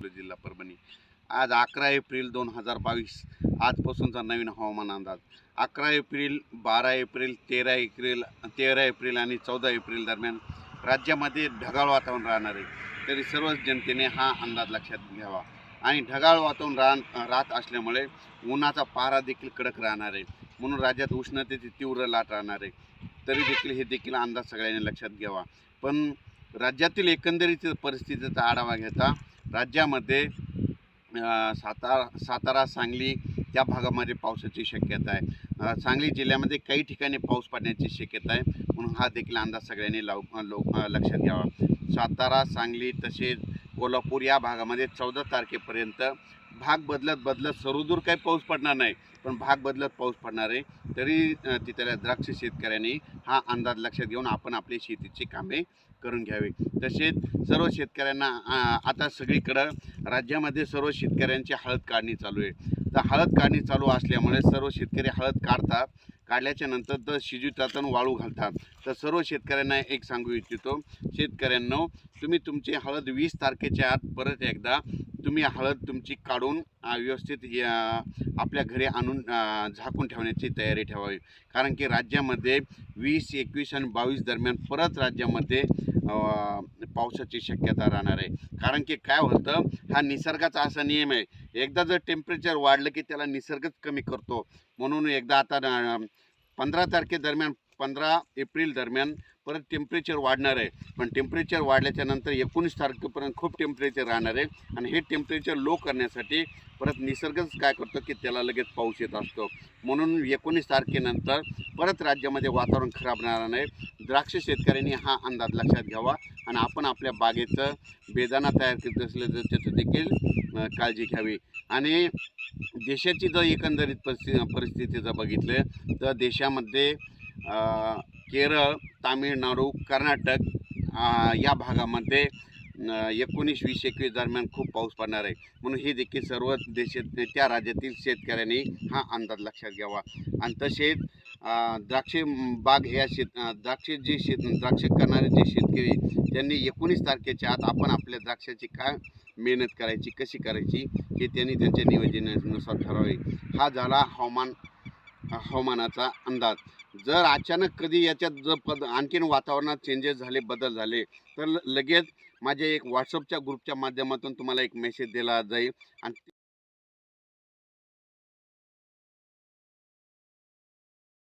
वेल्लोळी जिल्हा परभणी। आज 11 एप्रिल 2022 आजपासूनचा नवीन हवामान अंदाज। 11 एप्रिल, 12 एप्रिल, 13 एप्रिल आणि 14 एप्रिल दरम्यान राज्यामध्ये ढगाळ वातावरण राहणार आहे। तरी सर्वच जनतेने हा अंदाज लक्षात घ्यावा। आणि ढगाळ वातावरण राहत असल्यामुळे उन्हाचा पारा देखील कडक राहणार आहे, म्हणून राज्यात उष्णतेची तीव्र लाट राहणार आहे। तरी देखील हे देखील अंदाज सगळ्यांनी लक्षात घ्यावा। पण राज्यातील एकंदरीत परिस्थितीचा आढावा घेता राज्यामध्ये सातारा, सांगली त्या भागामध्ये पावसाची शक्यता आहे। सांगली जिल्ह्यामध्ये काही ठिकाणी पाऊस पडण्याची शक्यता आहे, म्हणून हा देखील अंदाज सगळ्यांनी लक्षात घ्यावा। सातारा, सांगली तसेच कोल्हापूर या भागामध्ये 14 तारखेपर्यंत भाग बदलत सर्वदूर काही पाऊस पडणार नाही, पण भाग बदलत पाऊस पडणार आहे। तरी तिथल्या द्राक्ष शेतकऱ्यांनी हा अंदाज लक्षात घेऊन आपण आपली शेतीची कामे करून घ्यावी। तसेच सर्व शेतकऱ्यांना आता सगळीकडं राज्यामध्ये सर्व शेतकऱ्यांची हळद काढणी चालू आहे। तर हळद काढणी चालू असल्यामुळे सर्व शेतकरी हळद काढतात, काढल्याच्या नंतर तर शिजवतात आणि वाळू घालतात। तर सर्व शेतकऱ्यांना एक सांगू इच्छितो, शेतकऱ्यांनो तुम्ही तुमची हळद 20 तारखेच्या आत परत एकदा तुम्ही हळद तुमची काढून व्यवस्थित आपल्या घरी आणून झाकून ठेवण्याची तयारी ठेवावी। कारण की राज्यामध्ये 20, 21 आणि 22 दरम्यान परत राज्यामध्ये पावसाची शक्यता राहणार आहे। कारण की काय होतं, हा निसर्गाचा असा नियम आहे, एकदा जर टेम्परेचर वाढलं की त्याला निसर्गच कमी करतो। म्हणून एकदा आता 15 तारखेदरम्यान 15 एप्रिल दरम्यान परत टेम्परेचर वाढणार आहे, पण टेम्परेचर वाढल्याच्या नंतर 19 तारखेपर्यंत खूप टेम्परेचर राहणार आहे। आणि हे टेम्परेचर लो करण्यासाठी परत निसर्गच काय करतो की त्याला लगेच पाऊस येत असतो। म्हणून 19 तारखेनंतर परत राज्यामध्ये वातावरण खराब राहणार नाही। द्राक्ष शेतकऱ्यांनी हा अंदाज लक्षात घ्यावा आणि आपण आपल्या बागेचं बेदाणा तयार करत असले तर त्याचं देखील काळजी घ्यावी। आणि देशाची जर एकंदरीत परिस्थिती जर बघितलं तर देशामध्ये केरळ, तामिळनाडू, कर्नाटक या भागामध्ये 19, 20, 21 दरम्यान खूप पाऊस पडणार आहे। म्हणून हे देखील सर्व त्या राज्यातील शेतकऱ्यांनी हा अंदाज लक्षात घ्यावा। आणि तसेच द्राक्ष बाग या द्राक्ष करणारे जे शेतकरी त्यांनी 19 तारखेच्या आत आपण आपल्या द्राक्षाची काय मेहनत करायची, कशी करायची हे त्यांनी त्यांच्या नियोजनानुसार ठरवावे। हा झाला हवामानाचा अंदाज। जर अचानक कधी याच्यात जर आणखीन वातावरणात चेंजेस झाले, बदल झाले तर लगेच माझ्या एक व्हॉट्सअपच्या ग्रुपच्या माध्यमातून तुम्हाला एक मेसेज दिला जाईल आणि